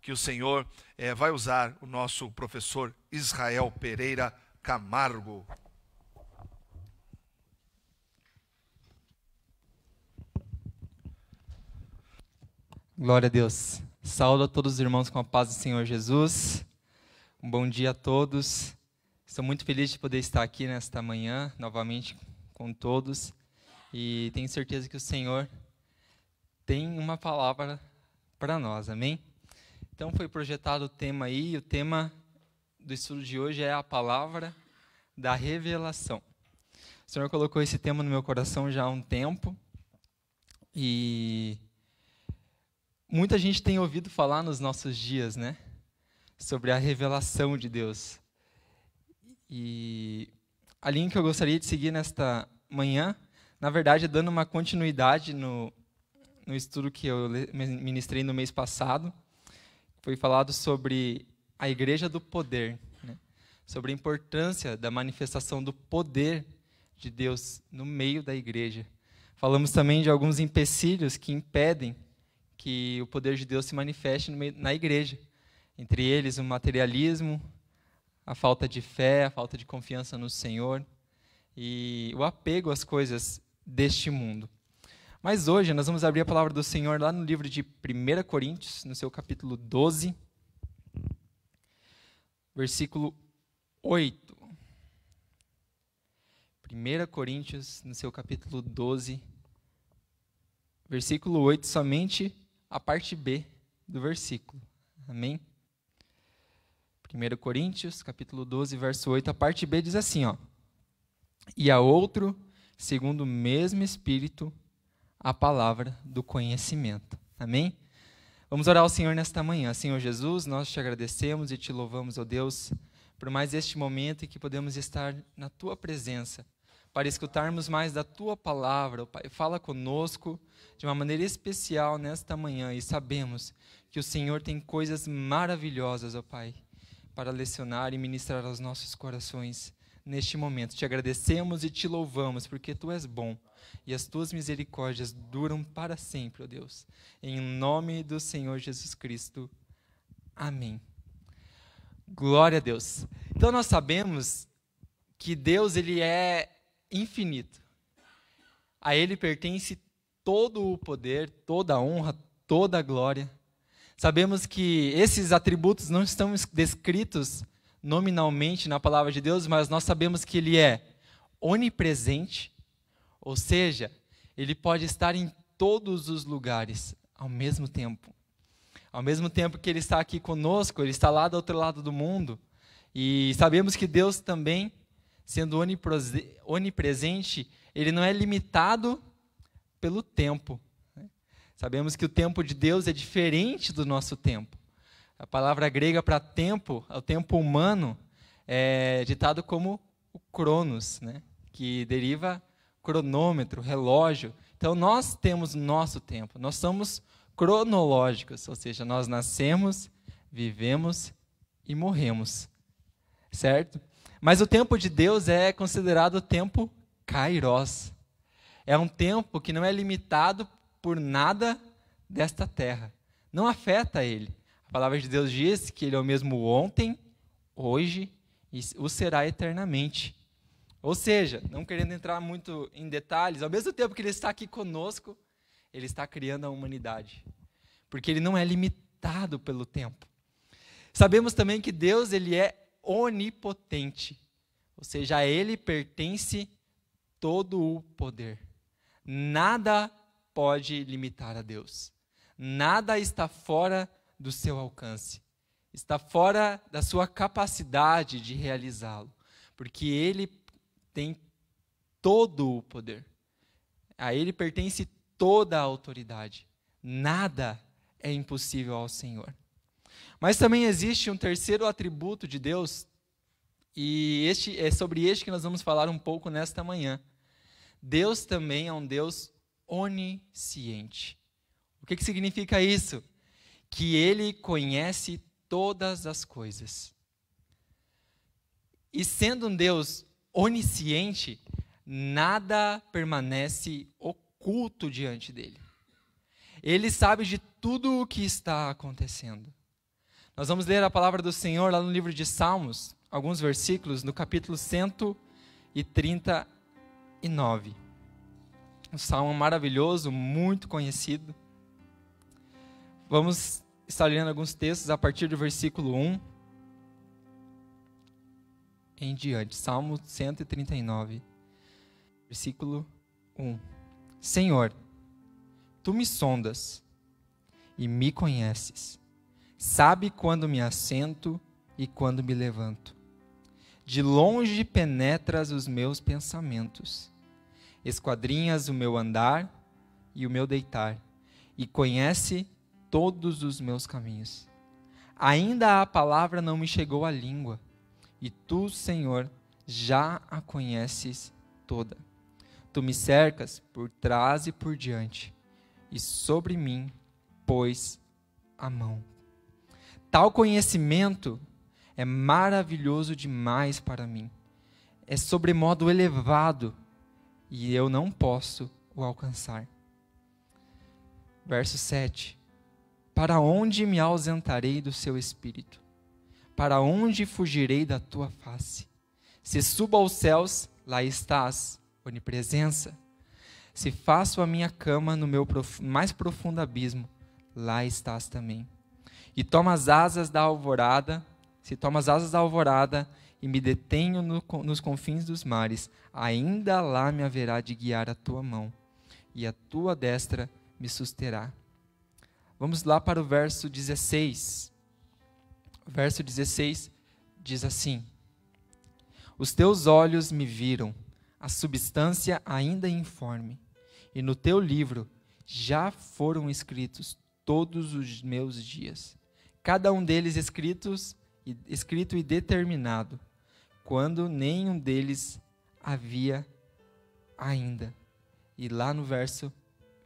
que o Senhor vai usar o nosso professor Israel Pereira Camargo. Glória a Deus. Saúdo a todos os irmãos com a paz do Senhor Jesus. Um bom dia a todos. Estou muito feliz de poder estar aqui nesta manhã, novamente com todos. E tenho certeza que o Senhor tem uma palavra para nós, amém? Então foi projetado o tema aí, e o tema do estudo de hoje é a palavra da revelação. O Senhor colocou esse tema no meu coração já há um tempo, e muita gente tem ouvido falar nos nossos dias, né, sobre a revelação de Deus. E a linha que eu gostaria de seguir nesta manhã, na verdade, é dando uma continuidade no estudo que eu ministrei no mês passado. Foi falado sobre a igreja do poder, né? Sobre a importância da manifestação do poder de Deus no meio da igreja. Falamos também de alguns empecilhos que impedem que o poder de Deus se manifeste na igreja. Entre eles, o materialismo, a falta de fé, a falta de confiança no Senhor e o apego às coisas deste mundo. Mas hoje nós vamos abrir a palavra do Senhor lá no livro de 1 Coríntios, no seu capítulo 12, versículo 8. 1 Coríntios, no seu capítulo 12, versículo 8, somente a parte B do versículo. Amém? 1 Coríntios, capítulo 12, verso 8, a parte B diz assim, ó: E a outro, segundo o mesmo Espírito, a palavra do conhecimento. Amém? Vamos orar ao Senhor nesta manhã. Senhor Jesus, nós te agradecemos e te louvamos, ó Deus, por mais este momento em que podemos estar na tua presença, para escutarmos mais da tua palavra. Ó Pai, fala conosco de uma maneira especial nesta manhã, e sabemos que o Senhor tem coisas maravilhosas, ó Pai, para lecionar e ministrar aos nossos corações neste momento. Te agradecemos e te louvamos, porque tu és bom e as tuas misericórdias duram para sempre, ó Deus. Em nome do Senhor Jesus Cristo. Amém. Glória a Deus. Então nós sabemos que Deus, ele é infinito. A ele pertence todo o poder, toda a honra, toda a glória. Sabemos que esses atributos não estão descritos nominalmente na palavra de Deus, mas nós sabemos que ele é onipresente, ou seja, ele pode estar em todos os lugares ao mesmo tempo. Ao mesmo tempo que ele está aqui conosco, ele está lá do outro lado do mundo. E sabemos que Deus também, sendo onipresente, ele não é limitado pelo tempo. Sabemos que o tempo de Deus é diferente do nosso tempo. A palavra grega para tempo, o tempo humano, é ditado como o cronos, né? Que deriva cronômetro, relógio. Então, nós temos nosso tempo. Nós somos cronológicos, ou seja, nós nascemos, vivemos e morremos. Certo? Mas o tempo de Deus é considerado o tempo kairos. É um tempo que não é limitado por nada desta terra. Não afeta ele. A palavra de Deus diz que ele é o mesmo ontem, hoje e o será eternamente. Ou seja, não querendo entrar muito em detalhes, ao mesmo tempo que ele está aqui conosco, ele está criando a humanidade. Porque ele não é limitado pelo tempo. Sabemos também que Deus, ele é onipotente. Ou seja, a ele pertence todo o poder. Nada pode limitar a Deus. Nada está fora do seu alcance. Está fora da sua capacidade de realizá-lo. Porque ele tem todo o poder. A ele pertence toda a autoridade. Nada é impossível ao Senhor. Mas também existe um terceiro atributo de Deus, e é sobre este que nós vamos falar um pouco nesta manhã. Deus também é um Deus onisciente. O que significa isso? Que ele conhece todas as coisas. E sendo um Deus onisciente, nada permanece oculto diante dele. Ele sabe de tudo o que está acontecendo. Nós vamos ler a palavra do Senhor lá no livro de Salmos, alguns versículos, no capítulo 139. Um salmo maravilhoso, muito conhecido. Vamos estar lendo alguns textos a partir do versículo 1 em diante. Salmo 139, versículo 1. Senhor, Tu me sondas e me conheces. Sabe quando me assento e quando me levanto. De longe penetras os meus pensamentos. Esquadrinhas o meu andar e o meu deitar. E conhece todos os meus caminhos. Ainda a palavra não me chegou à língua. E Tu, Senhor, já a conheces toda. Tu me cercas por trás e por diante. E sobre mim pôs a mão. Tal conhecimento é maravilhoso demais para mim. É sobremodo elevado e eu não posso o alcançar. Verso 7. Para onde me ausentarei do seu espírito? Para onde fugirei da tua face? Se subo aos céus, lá estás, onipresença. Se faço a minha cama no meu mais profundo abismo, lá estás também. E tomo as asas da alvorada, se tomo as asas da alvorada e me detenho nos confins dos mares, ainda lá me haverá de guiar a tua mão, e a tua destra me susterá. Vamos lá para o verso 16. O verso 16 diz assim: Os teus olhos me viram, a substância ainda informe, e no teu livro já foram escritos todos os meus dias, cada um deles escrito e determinado, quando nenhum deles havia ainda. E lá no verso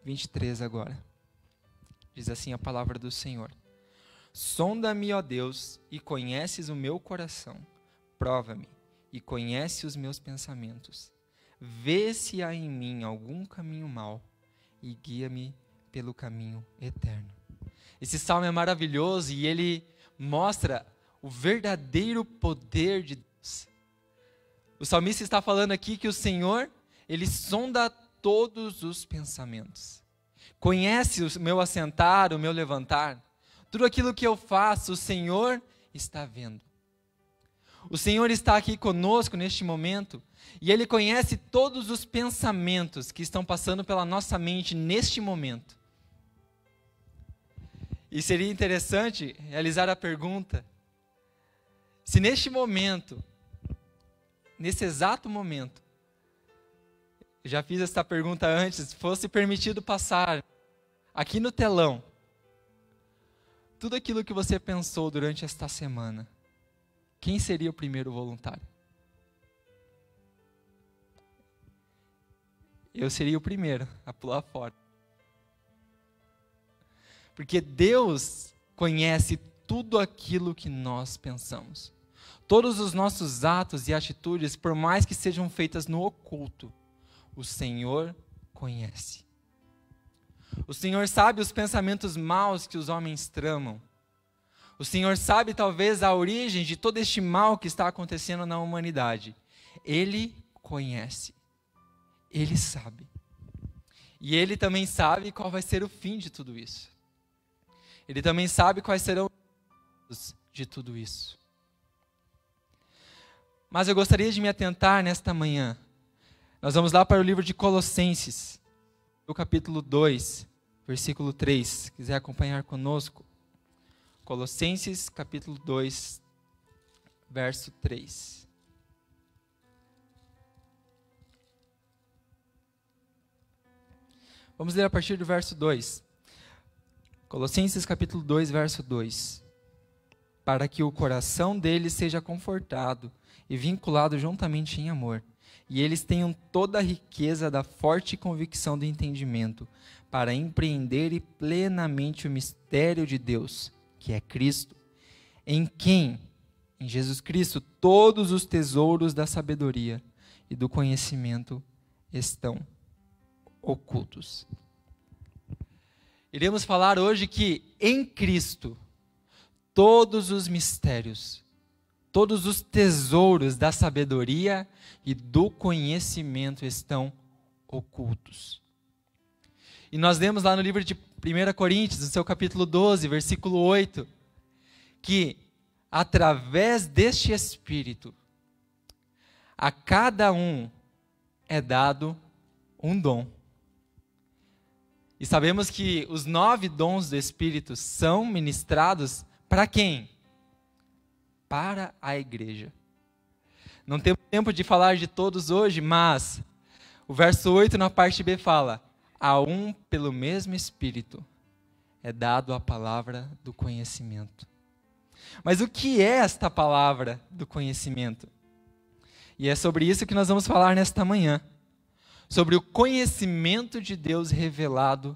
23 agora, diz assim a palavra do Senhor: Sonda-me, ó Deus, e conheces o meu coração, prova-me e conhece os meus pensamentos. Vê se há em mim algum caminho mau e guia-me pelo caminho eterno. Esse salmo é maravilhoso e ele mostra o verdadeiro poder de Deus. O salmista está falando aqui que o Senhor, ele sonda todos os pensamentos. Conhece o meu assentar, o meu levantar. Tudo aquilo que eu faço, o Senhor está vendo. O Senhor está aqui conosco neste momento e Ele conhece todos os pensamentos que estão passando pela nossa mente neste momento. E seria interessante realizar a pergunta: se neste momento, nesse exato momento, eu já fiz essa pergunta antes, fosse permitido passar aqui no telão tudo aquilo que você pensou durante esta semana, quem seria o primeiro voluntário? Eu seria o primeiro a pular fora. Porque Deus conhece tudo aquilo que nós pensamos. Todos os nossos atos e atitudes, por mais que sejam feitas no oculto, o Senhor conhece. O Senhor sabe os pensamentos maus que os homens tramam. O Senhor sabe talvez a origem de todo este mal que está acontecendo na humanidade. Ele conhece. Ele sabe. E Ele também sabe qual vai ser o fim de tudo isso. Ele também sabe quais serão os de tudo isso. Mas eu gostaria de me atentar nesta manhã. Nós vamos lá para o livro de Colossenses, no capítulo 2, versículo 3. Se quiser acompanhar conosco. Colossenses, capítulo 2, verso 3. Vamos ler a partir do verso 2. Colossenses, capítulo 2, verso 2. Para que o coração deles seja confortado e vinculado juntamente em amor, e eles tenham toda a riqueza da forte convicção do entendimento, para empreenderem plenamente o mistério de Deus, que é Cristo, em quem, em Jesus Cristo, todos os tesouros da sabedoria e do conhecimento estão ocultos. iremos falar hoje que em Cristo, todos os mistérios, todos os tesouros da sabedoria e do conhecimento estão ocultos. E nós lemos lá no livro de 1 Coríntios, no seu capítulo 12, versículo 8, que através deste Espírito, a cada um é dado um dom. E sabemos que os 9 dons do Espírito são ministrados para quem? Para a igreja. Não temos tempo de falar de todos hoje, mas o verso 8 na parte B fala: a um pelo mesmo Espírito é dado a palavra do conhecimento. Mas o que é esta palavra do conhecimento? E é sobre isso que nós vamos falar nesta manhã. Sobre o conhecimento de Deus revelado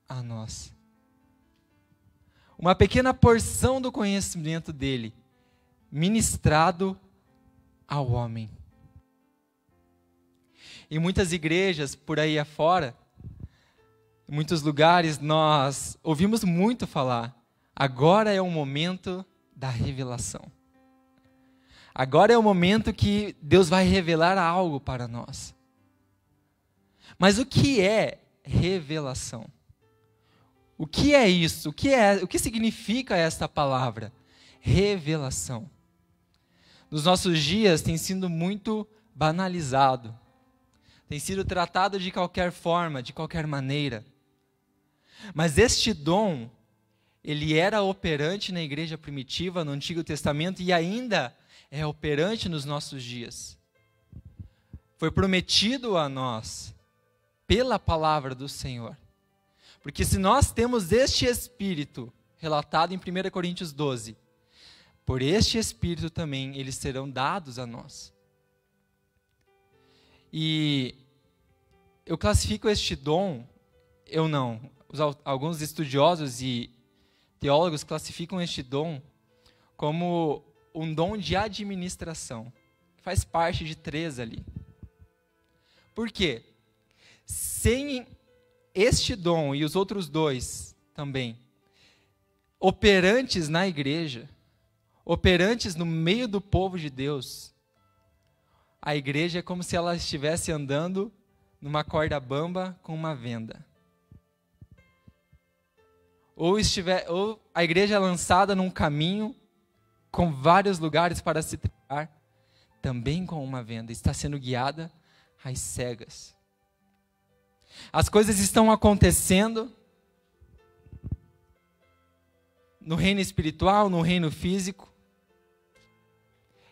a nós. Uma pequena porção do conhecimento dele, ministrado ao homem. Em muitas igrejas, por aí afora, em muitos lugares, nós ouvimos muito falar: agora é o momento da revelação. Agora é o momento que Deus vai revelar algo para nós. Mas o que é revelação? O que é isso? O que significa esta palavra? Revelação. Nos nossos dias tem sido muito banalizado. Tem sido tratado de qualquer forma, de qualquer maneira. Mas este dom, ele era operante na igreja primitiva, no Antigo Testamento, e ainda é operante nos nossos dias. Foi prometido a nós pela palavra do Senhor. Porque se nós temos este Espírito, relatado em 1 Coríntios 12, por este Espírito também eles serão dados a nós. E eu classifico este dom, eu não, alguns estudiosos e teólogos classificam este dom como um dom de administração. Faz parte de 3 ali. Por quê? Sem este dom e os outros 2 também, operantes na igreja, operantes no meio do povo de Deus, a igreja é como se ela estivesse andando numa corda bamba com uma venda. Ou a igreja é lançada num caminho com vários lugares para se trilhar, também com uma venda, está sendo guiada às cegas. As coisas estão acontecendo no reino espiritual, no reino físico,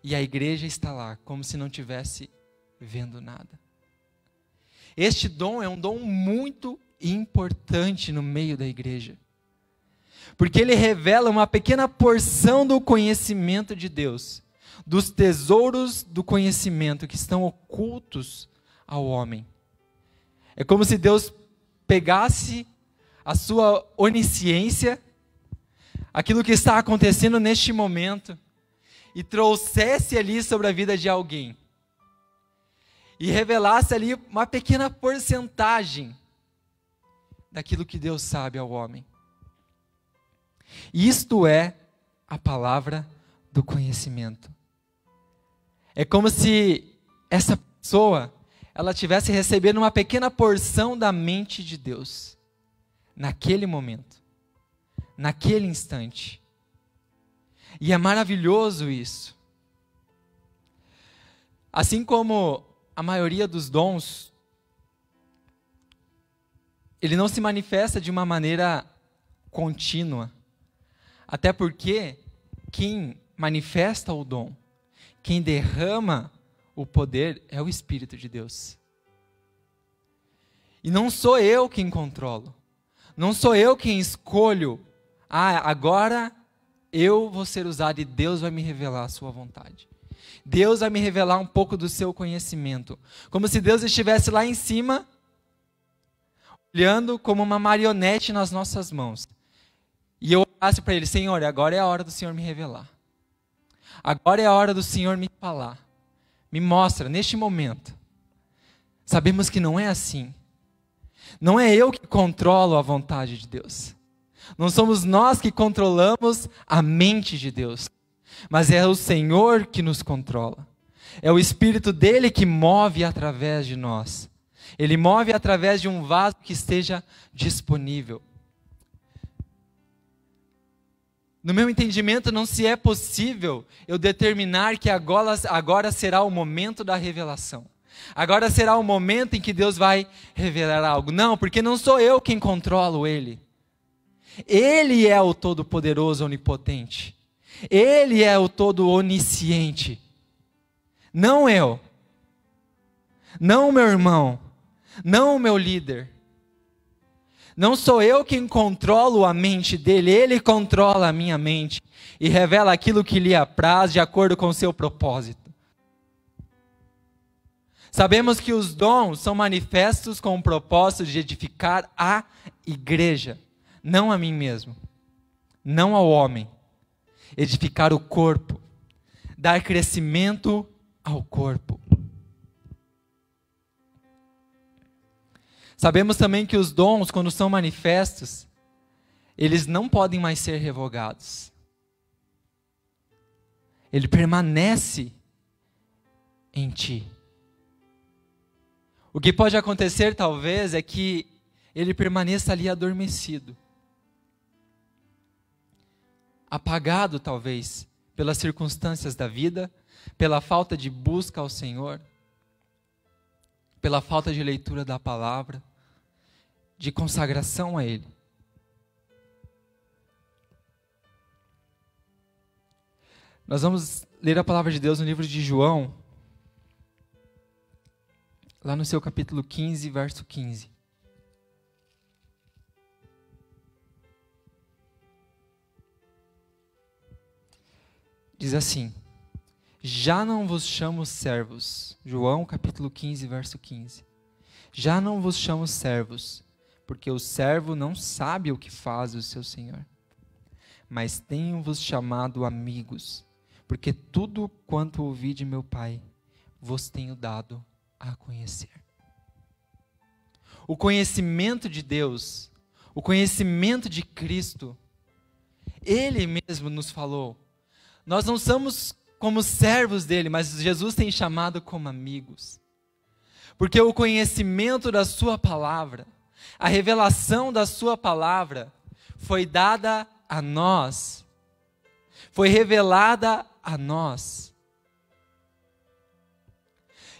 e a igreja está lá, como se não tivesse vendo nada. Este dom é um dom muito importante no meio da igreja, porque ele revela uma pequena porção do conhecimento de Deus, dos tesouros do conhecimento que estão ocultos ao homem. É como se Deus pegasse a sua onisciência, aquilo que está acontecendo neste momento, e trouxesse ali sobre a vida de alguém. E revelasse ali uma pequena porcentagem daquilo que Deus sabe ao homem. Isto é a palavra do conhecimento. É como se essa pessoa, ela tivesse recebendo uma pequena porção da mente de Deus, naquele momento, naquele instante. E é maravilhoso isso. Assim como a maioria dos dons, ele não se manifesta de uma maneira contínua. Até porque quem manifesta o dom, quem derrama o poder é o Espírito de Deus. E não sou eu quem controlo. Não sou eu quem escolho. Agora eu vou ser usado e Deus vai me revelar a sua vontade. Deus vai me revelar um pouco do seu conhecimento. Como se Deus estivesse lá em cima, olhando como uma marionete nas nossas mãos. E eu olhasse para ele: Senhor, agora é a hora do Senhor me revelar. Agora é a hora do Senhor me falar. Me mostra, neste momento. Sabemos que não é assim. Não é eu que controlo a vontade de Deus. Não somos nós que controlamos a mente de Deus. Mas é o Senhor que nos controla. É o Espírito dele que move através de nós. Ele move através de um vaso que esteja disponível. No meu entendimento, não se é possível eu determinar que agora será o momento da revelação. Agora será o momento em que Deus vai revelar algo. Não, porque não sou eu quem controlo Ele. Ele é o Todo-Poderoso, Onipotente. Ele é o Todo-Onisciente. Não eu. Não o meu irmão. Não o meu líder. Não sou eu quem controlo a mente dele, ele controla a minha mente e revela aquilo que lhe apraz de acordo com o seu propósito. Sabemos que os dons são manifestos com o propósito de edificar a igreja, não a mim mesmo, não ao homem. Edificar o corpo, dar crescimento ao corpo. Sabemos também que os dons, quando são manifestos, eles não podem mais ser revogados. Ele permanece em ti. O que pode acontecer, talvez, é que ele permaneça ali adormecido. Apagado, talvez, pelas circunstâncias da vida, pela falta de busca ao Senhor, pela falta de leitura da palavra, de consagração a Ele. Nós vamos ler a palavra de Deus no livro de João, lá no seu capítulo 15, verso 15. Diz assim: já não vos chamo servos. João capítulo 15, verso 15. Já não vos chamo servos, porque o servo não sabe o que faz o seu senhor. Mas tenho-vos chamado amigos, porque tudo quanto ouvi de meu Pai, vos tenho dado a conhecer. O conhecimento de Deus, o conhecimento de Cristo, Ele mesmo nos falou. Nós não somos como servos dele, mas Jesus tem chamado como amigos. Porque o conhecimento da sua palavra, a revelação da sua palavra, foi dada a nós. Foi revelada a nós.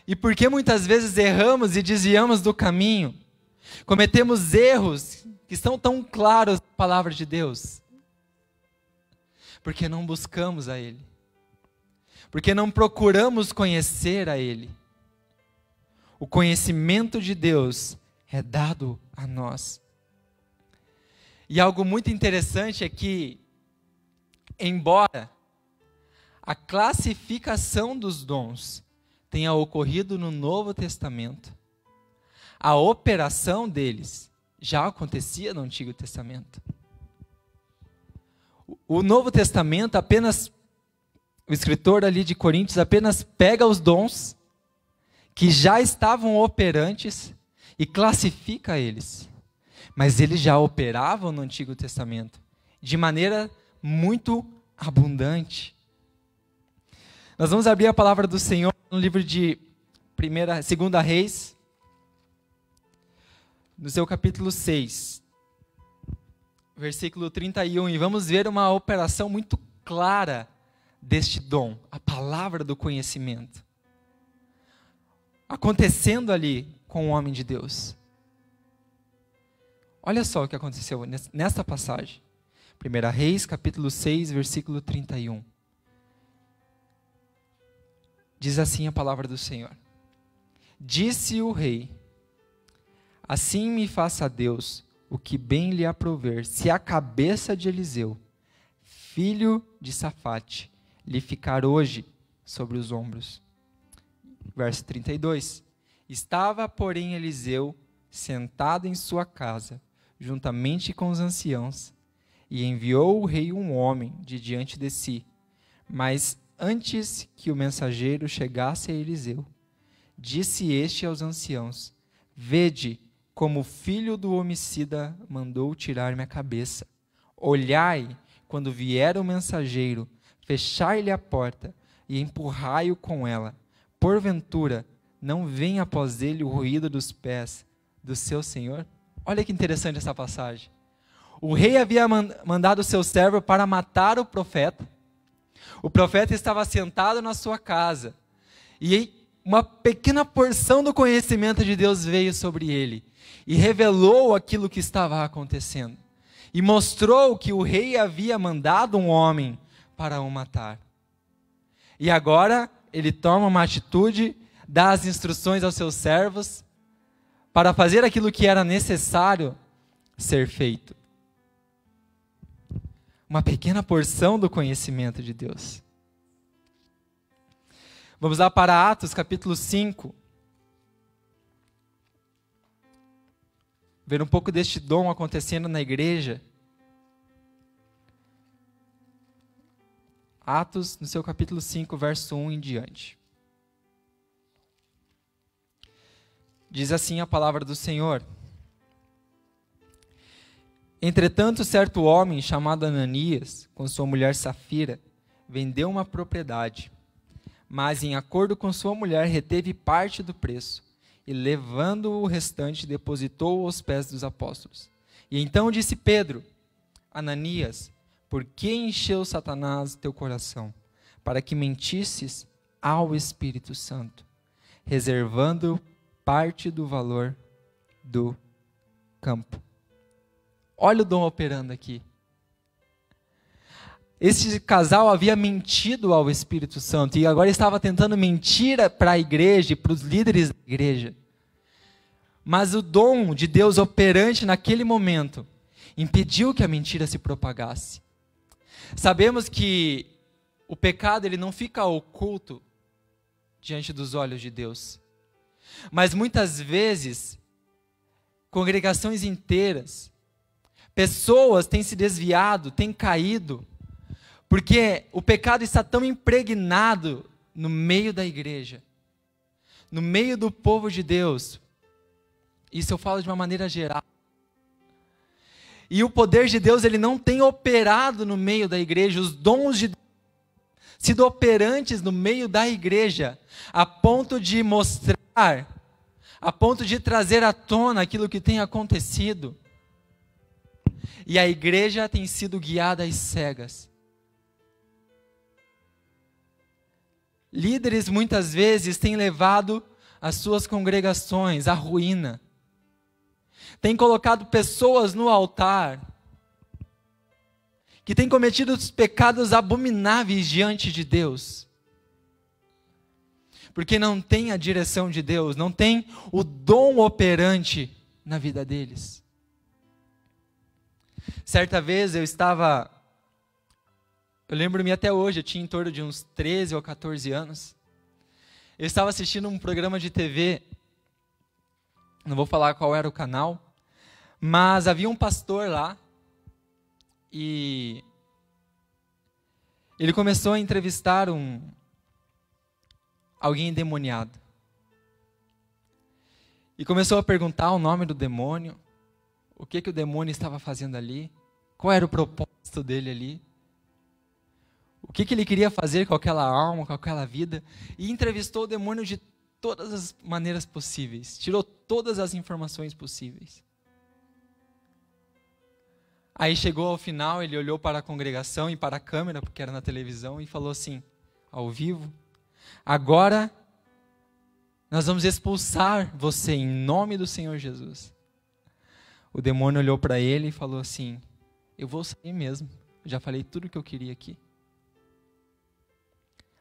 E porque muitas vezes erramos e desviamos do caminho, cometemos erros que estão tão claros na palavra de Deus, porque não buscamos a Ele, porque não procuramos conhecer a Ele. O conhecimento de Deus é dado a nós. E algo muito interessante é que, embora a classificação dos dons tenha ocorrido no Novo Testamento, a operação deles já acontecia no Antigo Testamento. O Novo Testamento apenas, o escritor ali de Coríntios apenas pega os dons que já estavam operantes e classifica eles. Mas eles já operavam no Antigo Testamento de maneira muito abundante. Nós vamos abrir a palavra do Senhor no livro de 2 Reis, no seu capítulo 6. Versículo 31, e vamos ver uma operação muito clara deste dom, a palavra do conhecimento, acontecendo ali com o homem de Deus. Olha só o que aconteceu nesta passagem. 1 Reis, capítulo 6, versículo 31. Diz assim a palavra do Senhor: disse o rei: assim me faça Deus o que bem lhe aprouver, se a cabeça de Eliseu, filho de Safate, lhe ficar hoje sobre os ombros. Verso 32. Estava, porém, Eliseu sentado em sua casa, juntamente com os anciãos, e enviou o rei um homem de diante de si. Mas antes que o mensageiro chegasse a Eliseu, disse este aos anciãos: vede, como o filho do homicida mandou tirar-me a cabeça. Olhai, quando vier o mensageiro, fechai-lhe a porta e empurrai-o com ela. Porventura, não vem após ele o ruído dos pés do seu senhor? Olha que interessante essa passagem. O rei havia mandado o seu servo para matar o profeta. O profeta estava sentado na sua casa. E uma pequena porção do conhecimento de Deus veio sobre ele. E revelou aquilo que estava acontecendo. E mostrou que o rei havia mandado um homem para o matar. E agora ele toma uma atitude, dá as instruções aos seus servos para fazer aquilo que era necessário ser feito. Uma pequena porção do conhecimento de Deus. Vamos lá para Atos capítulo 5. Ver um pouco deste dom acontecendo na igreja. Atos, no seu capítulo 5, verso 1 em diante. Diz assim a palavra do Senhor. Entretanto, certo homem, chamado Ananias, com sua mulher Safira, vendeu uma propriedade, mas em acordo com sua mulher reteve parte do preço, e levando o restante, depositou aos pés dos apóstolos. E então disse Pedro: Ananias, por que encheu Satanás teu coração, para que mentisses ao Espírito Santo, reservando parte do valor do campo? Olha o dom operando aqui. Este casal havia mentido ao Espírito Santo e agora estava tentando mentir para a igreja e para os líderes da igreja. Mas o dom de Deus operante naquele momento impediu que a mentira se propagasse. Sabemos que o pecado ele não fica oculto diante dos olhos de Deus. Mas muitas vezes, congregações inteiras, pessoas têm se desviado, têm caído, porque o pecado está tão impregnado no meio da igreja, no meio do povo de Deus. Isso eu falo de uma maneira geral. E o poder de Deus ele não tem operado no meio da igreja, os dons de Deus sido operantes no meio da igreja, a ponto de mostrar, a ponto de trazer à tona aquilo que tem acontecido. E a igreja tem sido guiada às cegas. Líderes muitas vezes têm levado as suas congregações à ruína. Têm colocado pessoas no altar que têm cometido os pecados abomináveis diante de Deus. Porque não tem a direção de Deus, não tem o dom operante na vida deles. Certa vez eu lembro-me até hoje, eu tinha em torno de uns 13 ou 14 anos. Eu estava assistindo um programa de TV, não vou falar qual era o canal, mas havia um pastor lá, e ele começou a entrevistar alguém endemoniado. E começou a perguntar o nome do demônio, o que o demônio estava fazendo ali, qual era o propósito dele ali, o que ele queria fazer com aquela alma, com aquela vida, e entrevistou o demônio de todas as maneiras possíveis, tirou todas as informações possíveis. Aí chegou ao final, ele olhou para a congregação e para a câmera, porque era na televisão, e falou assim, ao vivo: agora nós vamos expulsar você em nome do Senhor Jesus. O demônio olhou para ele e falou assim: eu vou sair mesmo, eu já falei tudo o que eu queria aqui.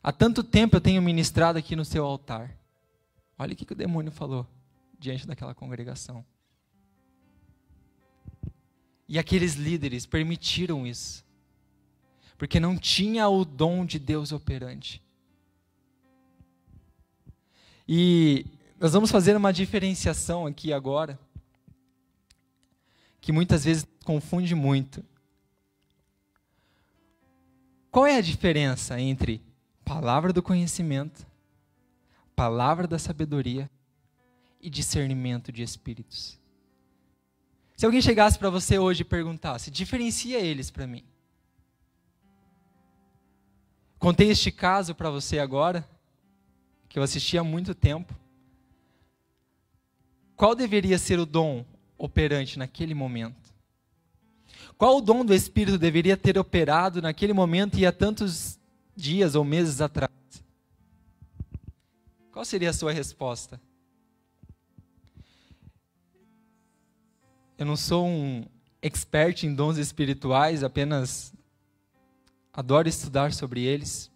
Há tanto tempo eu tenho ministrado aqui no seu altar. Olha o que o demônio falou diante daquela congregação. E aqueles líderes permitiram isso, porque não tinha o dom de Deus operante. E nós vamos fazer uma diferenciação aqui agora, que muitas vezes confunde muito. Qual é a diferença entre palavra do conhecimento, palavra da sabedoria e discernimento de espíritos? Se alguém chegasse para você hoje e perguntasse, diferencia eles para mim. Contei este caso para você agora, que eu assisti há muito tempo. Qual deveria ser o dom operante naquele momento? Qual o dom do Espírito deveria ter operado naquele momento e há tantos dias ou meses atrás? Qual seria a sua resposta? Eu não sou um expert em dons espirituais, apenas adoro estudar sobre eles.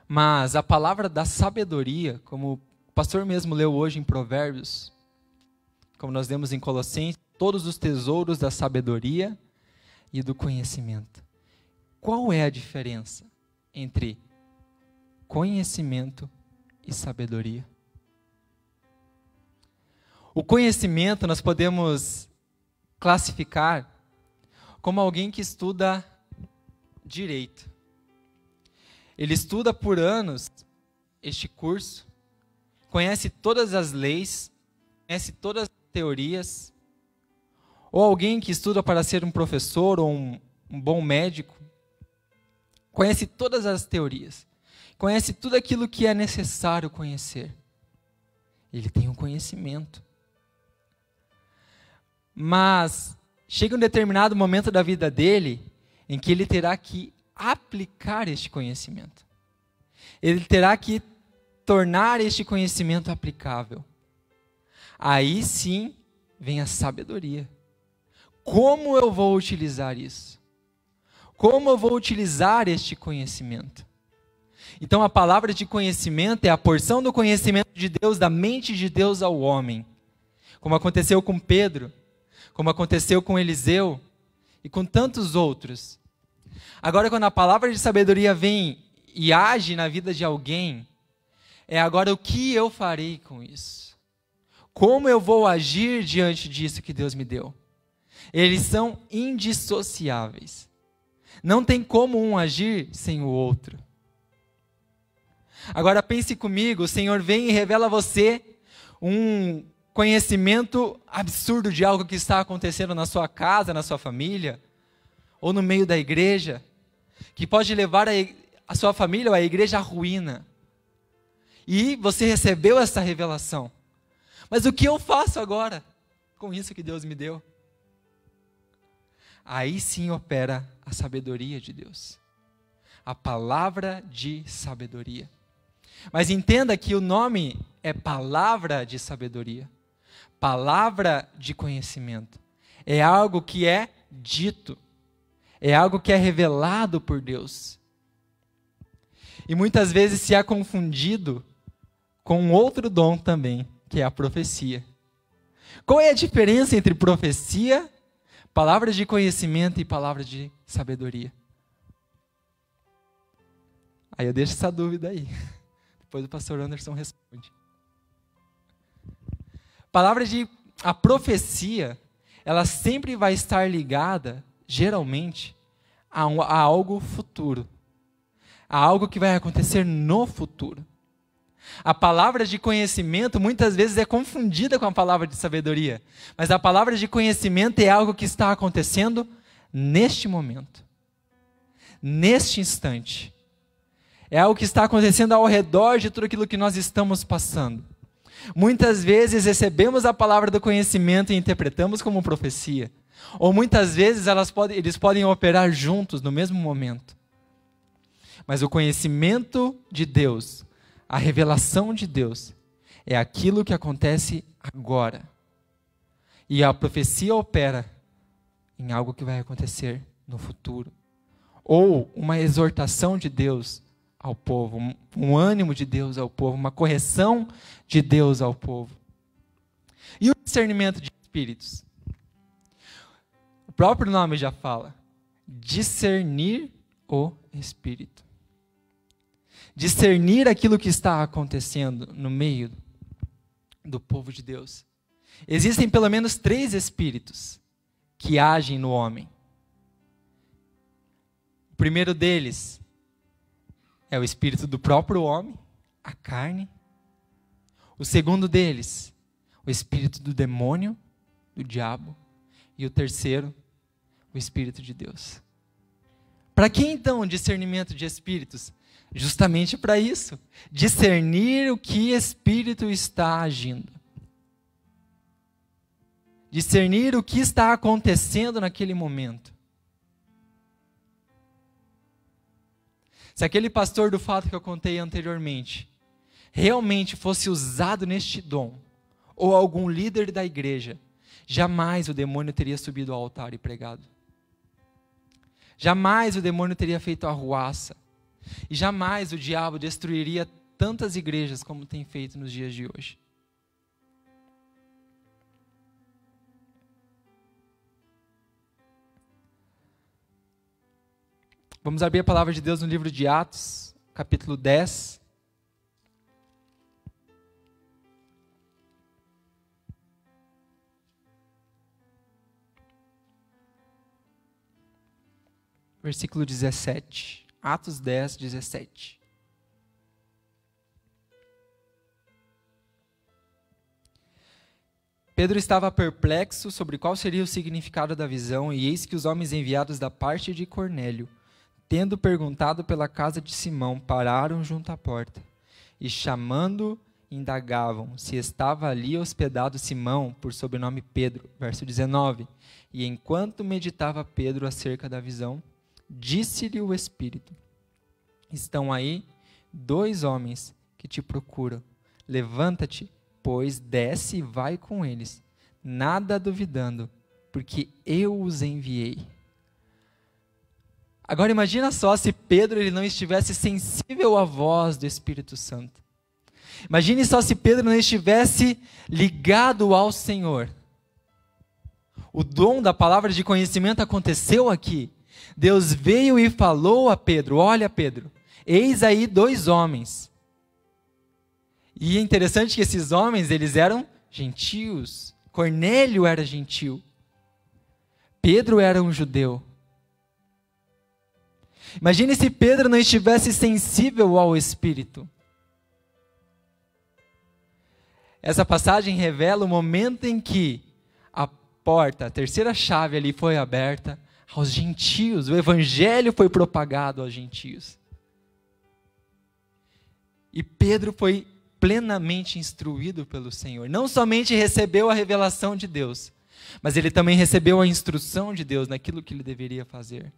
Mas a palavra da sabedoria, como o pastor mesmo leu hoje em Provérbios, como nós lemos em Colossenses, todos os tesouros da sabedoria e do conhecimento. Qual é a diferença entre conhecimento e sabedoria? O conhecimento nós podemos classificar como alguém que estuda direito. Ele estuda por anos este curso, conhece todas as leis, conhece todas as teorias, ou alguém que estuda para ser um professor ou um bom médico, conhece todas as teorias, conhece tudo aquilo que é necessário conhecer. Ele tem um conhecimento. Mas chega um determinado momento da vida dele em que ele terá que aplicar este conhecimento. Ele terá que tornar este conhecimento aplicável. Aí sim vem a sabedoria. Como eu vou utilizar isso? Como eu vou utilizar este conhecimento? Então a palavra de conhecimento é a porção do conhecimento de Deus, da mente de Deus ao homem. Como aconteceu com Pedro, como aconteceu com Eliseu e com tantos outros. Agora, quando a palavra de sabedoria vem e age na vida de alguém, é agora o que eu farei com isso? Como eu vou agir diante disso que Deus me deu? Eles são indissociáveis. Não tem como um agir sem o outro. Agora pense comigo, o Senhor vem e revela a você um conhecimento absurdo de algo que está acontecendo na sua casa, na sua família, ou no meio da igreja, que pode levar a sua família ou a igreja à ruína. E você recebeu essa revelação. Mas o que eu faço agora com isso que Deus me deu? Aí sim opera a sabedoria de Deus. A palavra de sabedoria. Mas entenda que o nome é palavra de sabedoria. Palavra de conhecimento. É algo que é dito. É algo que é revelado por Deus. E muitas vezes se é confundido com outro dom também, que é a profecia. Qual é a diferença entre profecia, palavras de conhecimento e palavras de sabedoria? Aí eu deixo essa dúvida aí. Depois o pastor Anderson responde. A profecia, ela sempre vai estar ligada, geralmente, a algo futuro. A algo que vai acontecer no futuro. A palavra de conhecimento muitas vezes é confundida com a palavra de sabedoria. Mas a palavra de conhecimento é algo que está acontecendo neste momento. Neste instante. É algo que está acontecendo ao redor de tudo aquilo que nós estamos passando. Muitas vezes recebemos a palavra do conhecimento e interpretamos como profecia. Ou muitas vezes eles podem operar juntos no mesmo momento. Mas o conhecimento de Deus, a revelação de Deus, é aquilo que acontece agora. E a profecia opera em algo que vai acontecer no futuro. Ou uma exortação de Deus ao povo, um ânimo de Deus ao povo, uma correção de Deus ao povo. E o discernimento de espíritos? O próprio nome já fala. Discernir o espírito. Discernir aquilo que está acontecendo no meio do povo de Deus. Existem pelo menos 3 espíritos que agem no homem. O primeiro deles é o espírito do próprio homem, a carne. O segundo deles, o espírito do demônio. do diabo. E o terceiro, o Espírito de Deus. Para que então o discernimento de espíritos? Justamente para isso. Discernir o que espírito está agindo. Discernir o que está acontecendo naquele momento. Se aquele pastor do fato que eu contei anteriormente realmente fosse usado neste dom, ou algum líder da igreja, jamais o demônio teria subido ao altar e pregado. Jamais o demônio teria feito arruaça. E jamais o diabo destruiria tantas igrejas como tem feito nos dias de hoje. Vamos abrir a palavra de Deus no livro de Atos, capítulo 10. Versículo 17. Atos 10, 17. Pedro estava perplexo sobre qual seria o significado da visão, e eis que os homens enviados da parte de Cornélio, tendo perguntado pela casa de Simão, pararam junto à porta, e chamando, indagavam se estava ali hospedado Simão, por sobrenome Pedro. Verso 19. E enquanto meditava Pedro acerca da visão, disse-lhe o Espírito: estão aí 2 homens que te procuram. Levanta-te, pois, desce e vai com eles, nada duvidando, porque eu os enviei. Agora imagina só se Pedro ele não estivesse sensível à voz do Espírito Santo. Imagine só se Pedro não estivesse ligado ao Senhor. O dom da palavra de conhecimento aconteceu aqui. Deus veio e falou a Pedro: olha, Pedro, eis aí 2 homens. E é interessante que esses homens, eles eram gentios. Cornélio era gentil. Pedro era um judeu. Imagine se Pedro não estivesse sensível ao Espírito. Essa passagem revela o momento em que a porta, a terceira chave ali foi aberta aos gentios. O evangelho foi propagado aos gentios. E Pedro foi plenamente instruído pelo Senhor. Não somente recebeu a revelação de Deus, mas ele também recebeu a instrução de Deus naquilo que ele deveria fazer.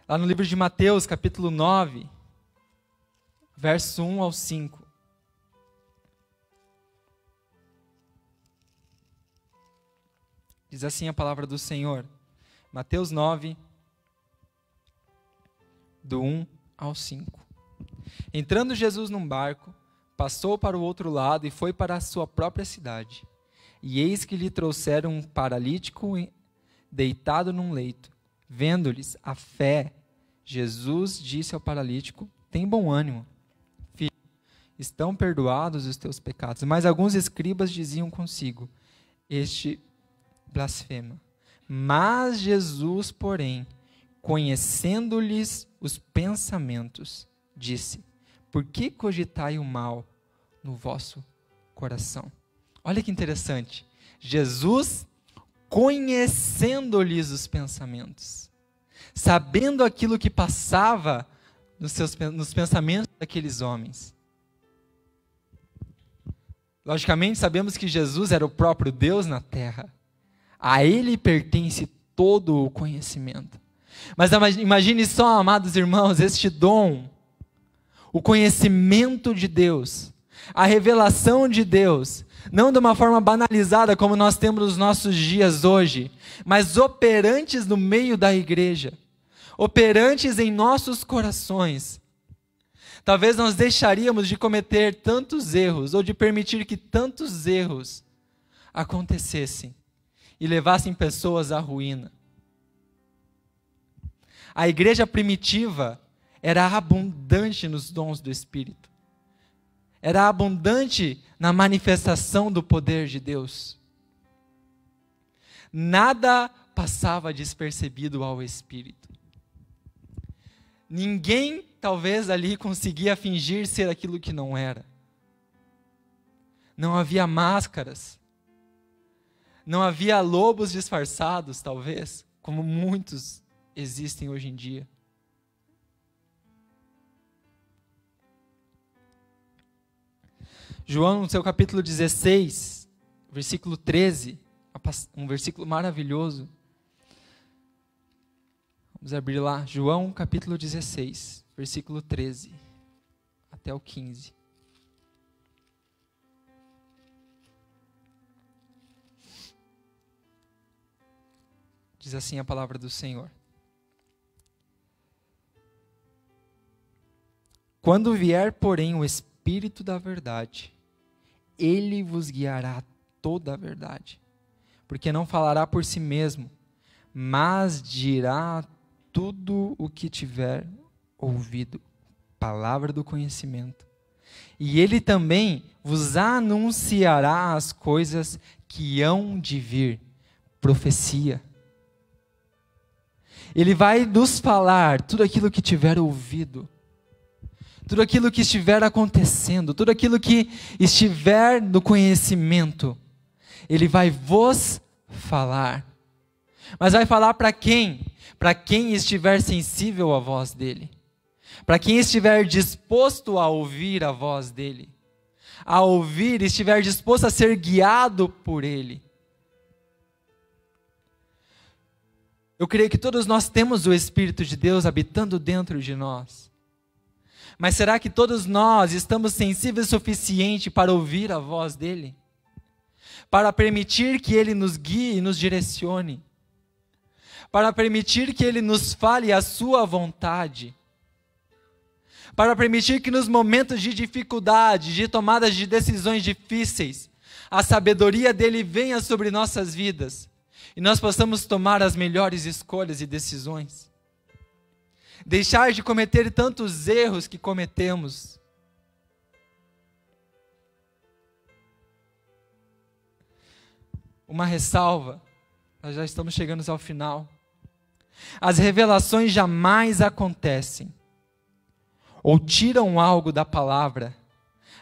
Lá no livro de Mateus, capítulo 9, verso 1 ao 5. Diz assim a palavra do Senhor. Mateus 9, do 1 ao 5. Entrando Jesus num barco, passou para o outro lado e foi para a sua própria cidade. E eis que lhe trouxeram um paralítico deitado num leito. Vendo-lhes a fé, Jesus disse ao paralítico: tem bom ânimo, filho, estão perdoados os teus pecados. Mas alguns escribas diziam consigo: este blasfema. Mas Jesus, porém, conhecendo-lhes os pensamentos, disse: por que cogitai o mal no vosso coração? Olha que interessante. Jesus conhecendo-lhes os pensamentos, sabendo aquilo que passava nos pensamentos daqueles homens. Logicamente, sabemos que Jesus era o próprio Deus na terra. A Ele pertence todo o conhecimento. Mas imagine só, amados irmãos, este dom, o conhecimento de Deus, a revelação de Deus, não de uma forma banalizada como nós temos nos nossos dias hoje, mas operantes no meio da igreja, operantes em nossos corações. Talvez nós deixaríamos de cometer tantos erros, ou de permitir que tantos erros acontecessem e levassem pessoas à ruína. A igreja primitiva era abundante nos dons do Espírito. Era abundante na manifestação do poder de Deus. Nada passava despercebido ao Espírito. Ninguém talvez ali conseguia fingir ser aquilo que não era. Não havia máscaras. Não havia lobos disfarçados, talvez, como muitos existem hoje em dia. João, no seu capítulo 16, versículo 13, um versículo maravilhoso. Vamos abrir lá, João capítulo 16, versículo 13, até o 15. Diz assim a palavra do Senhor. Quando vier, porém, o Espírito da verdade, ele vos guiará a toda a verdade, porque não falará por si mesmo, mas dirá tudo o que tiver ouvido, palavra do conhecimento. E ele também vos anunciará as coisas que hão de vir, profecia. Ele vai nos falar tudo aquilo que tiver ouvido, tudo aquilo que estiver acontecendo, tudo aquilo que estiver no conhecimento, Ele vai vos falar. Mas vai falar para quem? Para quem estiver sensível à voz dEle. Para quem estiver disposto a ouvir a voz dEle. A ouvir, estiver disposto a ser guiado por Ele. Eu creio que todos nós temos o Espírito de Deus habitando dentro de nós. Mas será que todos nós estamos sensíveis o suficiente para ouvir a voz dEle? Para permitir que Ele nos guie e nos direcione? Para permitir que Ele nos fale a sua vontade? Para permitir que nos momentos de dificuldade, de tomadas de decisões difíceis, a sabedoria dEle venha sobre nossas vidas e nós possamos tomar as melhores escolhas e decisões? Deixar de cometer tantos erros que cometemos. Uma ressalva, nós já estamos chegando ao final. As revelações jamais acontecem ou tiram algo da palavra,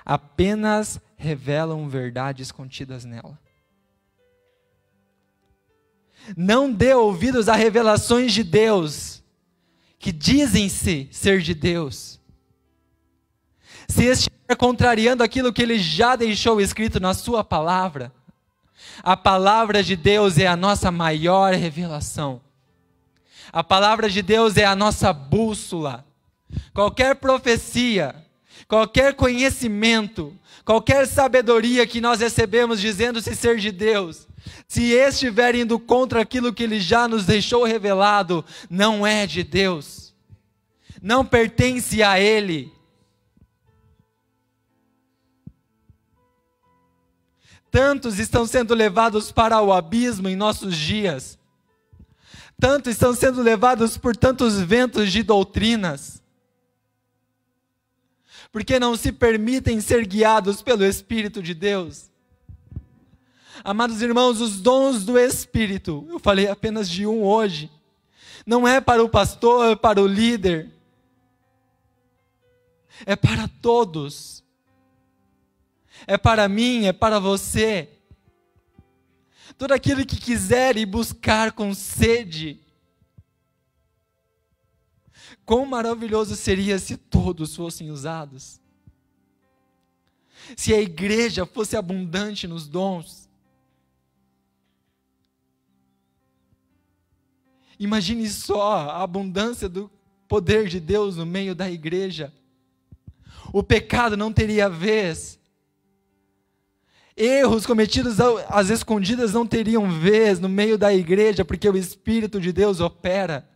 apenas revelam verdades contidas nela. Não dê ouvidos a revelações de Deus que dizem-se ser de Deus. Se estiver contrariando aquilo que Ele já deixou escrito na sua palavra, a palavra de Deus é a nossa maior revelação. A palavra de Deus é a nossa bússola. Qualquer profecia, qualquer conhecimento, qualquer sabedoria que nós recebemos dizendo-se ser de Deus, se estiver indo contra aquilo que Ele já nos deixou revelado, não é de Deus. Não pertence a Ele. Tantos estão sendo levados para o abismo em nossos dias. Tantos estão sendo levados por tantos ventos de doutrinas. Porque não se permitem ser guiados pelo Espírito de Deus. Amados irmãos, os dons do Espírito, eu falei apenas de um hoje, não é para o pastor, para o líder, é para todos, é para mim, é para você. Todo aquele que quiser ir buscar com sede. Quão maravilhoso seria se todos fossem usados, se a igreja fosse abundante nos dons. Imagine só a abundância do poder de Deus no meio da igreja. O pecado não teria vez. Erros cometidos às escondidas não teriam vez no meio da igreja, porque o Espírito de Deus opera.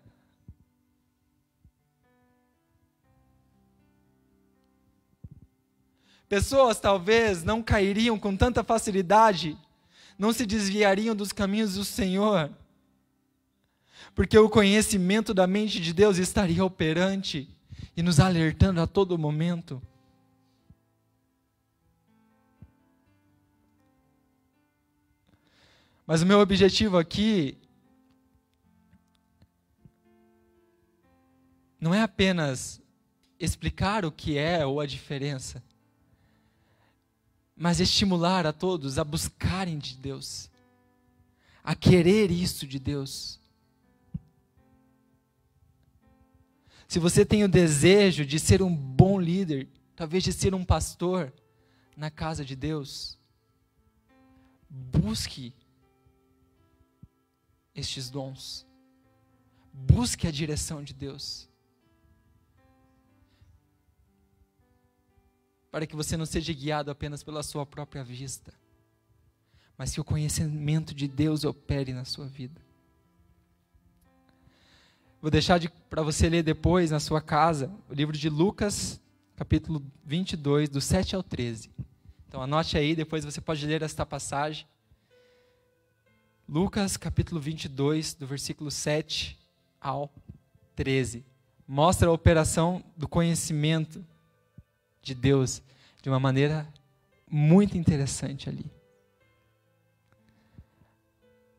Pessoas talvez não cairiam com tanta facilidade, não se desviariam dos caminhos do Senhor, porque o conhecimento da mente de Deus estaria operante e nos alertando a todo momento. Mas o meu objetivo aqui não é apenas explicar o que é ou a diferença, mas estimular a todos a buscarem de Deus, a querer isso de Deus. Se você tem o desejo de ser um bom líder, talvez de ser um pastor na casa de Deus, busque estes dons. Busque a direção de Deus. Para que você não seja guiado apenas pela sua própria vista, mas que o conhecimento de Deus opere na sua vida. Vou deixar para você ler depois na sua casa o livro de Lucas, capítulo 22, do 7 ao 13. Então anote aí, depois você pode ler esta passagem. Lucas, capítulo 22, do versículo 7 ao 13. Mostra a operação do conhecimento de Deus de uma maneira muito interessante ali.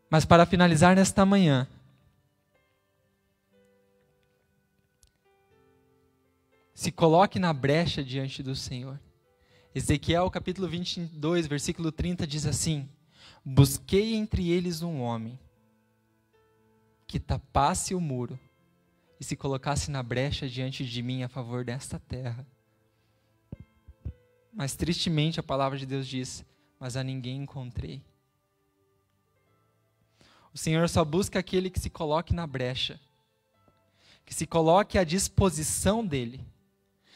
Mas para finalizar nesta manhã, se coloque na brecha diante do Senhor. Ezequiel capítulo 22, versículo 30 diz assim: busquei entre eles um homem que tapasse o muro e se colocasse na brecha diante de mim a favor desta terra. Mas tristemente a palavra de Deus diz: mas a ninguém encontrei. O Senhor só busca aquele que se coloque na brecha, que se coloque à disposição dEle,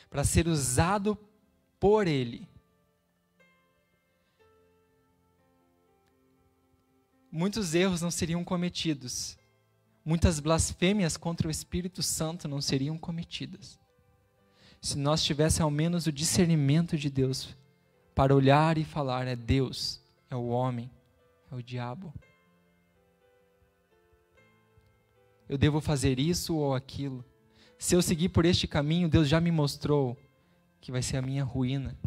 para ser usado por Ele. Muitos erros não seriam cometidos, muitas blasfêmias contra o Espírito Santo não seriam cometidas, se nós tivéssemos ao menos o discernimento de Deus, para olhar e falar: é Deus, é o homem, é o diabo. Eu devo fazer isso ou aquilo. Se eu seguir por este caminho, Deus já me mostrou que vai ser a minha ruína.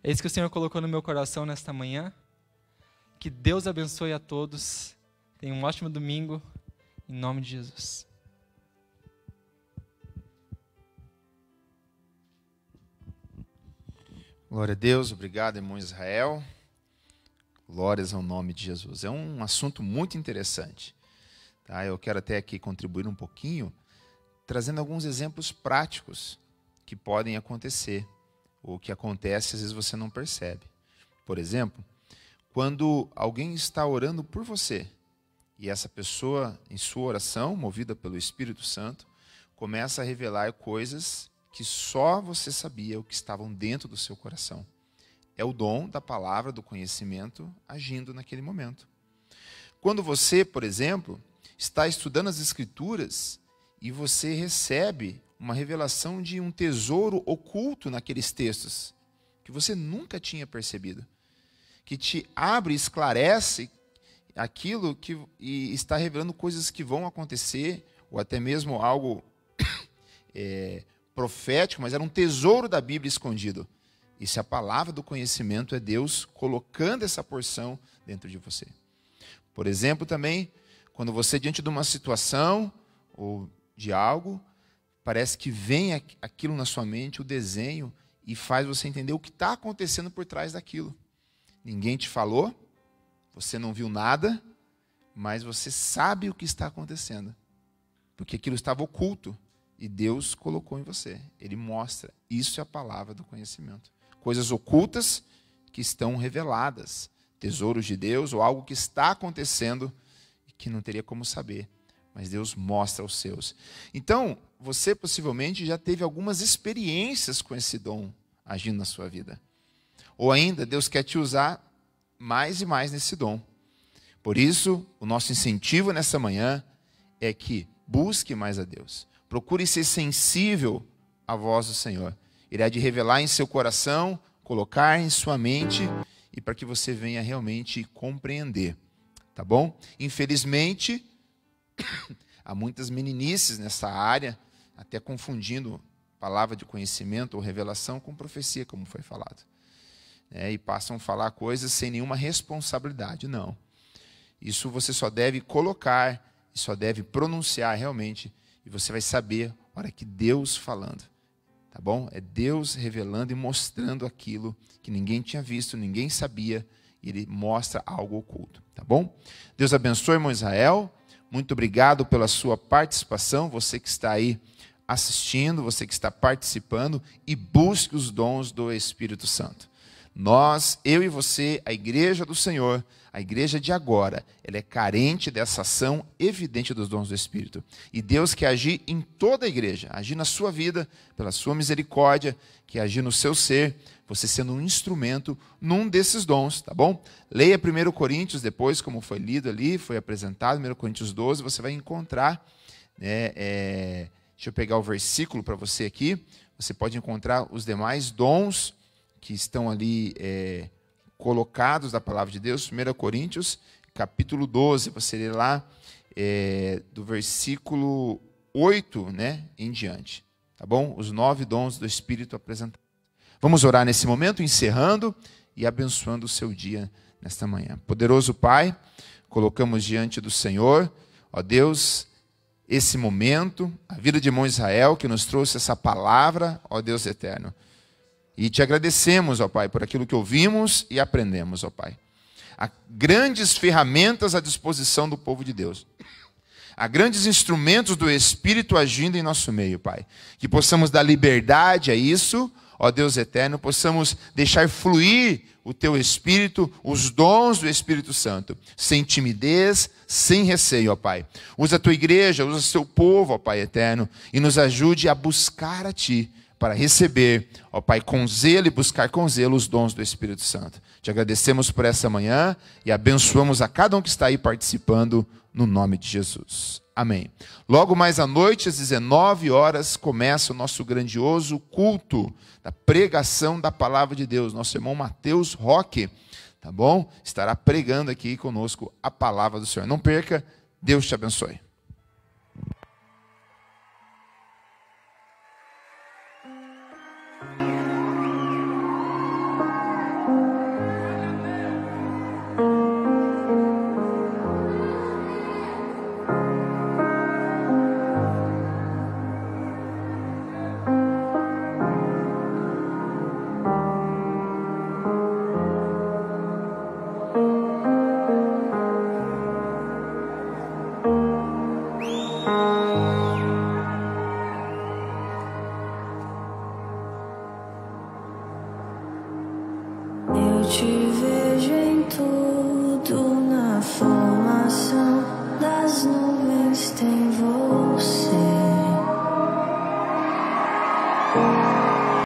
É isso que o Senhor colocou no meu coração nesta manhã. Que Deus abençoe a todos. Tenha um ótimo domingo, em nome de Jesus. Glória a Deus, obrigado, irmão Israel. Glórias ao nome de Jesus. É um assunto muito interessante. Tá? Eu quero até aqui contribuir um pouquinho, trazendo alguns exemplos práticos que podem acontecer, ou que acontece às vezes você não percebe. Por exemplo, quando alguém está orando por você, e essa pessoa, em sua oração, movida pelo Espírito Santo, começa a revelar coisas que só você sabia, o que estavam dentro do seu coração. É o dom da palavra, do conhecimento, agindo naquele momento. Quando você, por exemplo, está estudando as Escrituras e você recebe uma revelação de um tesouro oculto naqueles textos, que você nunca tinha percebido, que te abre e esclarece aquilo que e está revelando coisas que vão acontecer, ou até mesmo algo profético, mas era um tesouro da Bíblia escondido. Isso é a palavra do conhecimento, é Deus colocando essa porção dentro de você. Por exemplo, também, quando você, diante de uma situação ou de algo, parece que vem aquilo na sua mente, o desenho, e faz você entender o que está acontecendo por trás daquilo. Ninguém te falou, você não viu nada, mas você sabe o que está acontecendo, porque aquilo estava oculto e Deus colocou em você. Ele mostra. Isso é a palavra do conhecimento. Coisas ocultas que estão reveladas, tesouros de Deus ou algo que está acontecendo e que não teria como saber, mas Deus mostra aos seus. Então, você possivelmente já teve algumas experiências com esse dom agindo na sua vida. Ou ainda, Deus quer te usar mais e mais nesse dom. Por isso, o nosso incentivo nessa manhã é que busque mais a Deus. Procure ser sensível à voz do Senhor. Ele há de revelar em seu coração, colocar em sua mente, e para que você venha realmente compreender. Tá bom? Infelizmente, há muitas meninices nessa área, até confundindo palavra de conhecimento ou revelação com profecia, como foi falado. E passam a falar coisas sem nenhuma responsabilidade. Não. Isso você só deve colocar, só deve pronunciar realmente, e você vai saber hora que Deus falando. Tá bom? É Deus revelando e mostrando aquilo que ninguém tinha visto, ninguém sabia, e Ele mostra algo oculto. Tá bom? Deus abençoe, irmão Israel. Muito obrigado pela sua participação, você que está aí assistindo, você que está participando, e busque os dons do Espírito Santo. Nós, eu e você, a igreja do Senhor, a igreja de agora, ela é carente dessa ação evidente dos dons do Espírito. E Deus quer agir em toda a igreja, agir na sua vida, pela sua misericórdia, quer agir no seu ser, você sendo um instrumento num desses dons, tá bom? Leia 1 Coríntios depois, como foi lido ali, foi apresentado, 1 Coríntios 12, você vai encontrar, deixa eu pegar o versículo para você aqui, você pode encontrar os demais dons que estão ali colocados da palavra de Deus. 1 Coríntios, capítulo 12, você lê lá do versículo 8, em diante. Tá bom? Os 9 dons do Espírito apresentados. Vamos orar nesse momento, encerrando e abençoando o seu dia nesta manhã. Poderoso Pai, colocamos diante do Senhor, ó Deus, esse momento, a vida de irmão Israel, que nos trouxe essa palavra, ó Deus eterno. E te agradecemos, ó Pai, por aquilo que ouvimos e aprendemos, ó Pai. Há grandes ferramentas à disposição do povo de Deus. Há grandes instrumentos do Espírito agindo em nosso meio, Pai. Que possamos dar liberdade a isso, ó Deus eterno, possamos deixar fluir o Teu Espírito, os dons do Espírito Santo, sem timidez, sem receio, ó Pai. Usa a Tua igreja, usa o Seu povo, ó Pai eterno, e nos ajude a buscar a Ti, para receber, ó Pai, com zelo e buscar com zelo os dons do Espírito Santo. Te agradecemos por essa manhã e abençoamos a cada um que está aí participando, no nome de Jesus. Amém. Logo mais à noite, às 19 horas, começa o nosso grandioso culto da pregação da palavra de Deus. Nosso irmão Mateus Roque, tá bom? Estará pregando aqui conosco a palavra do Senhor. Não perca, Deus te abençoe. Eu te vejo em tudo, na formação das nuvens tem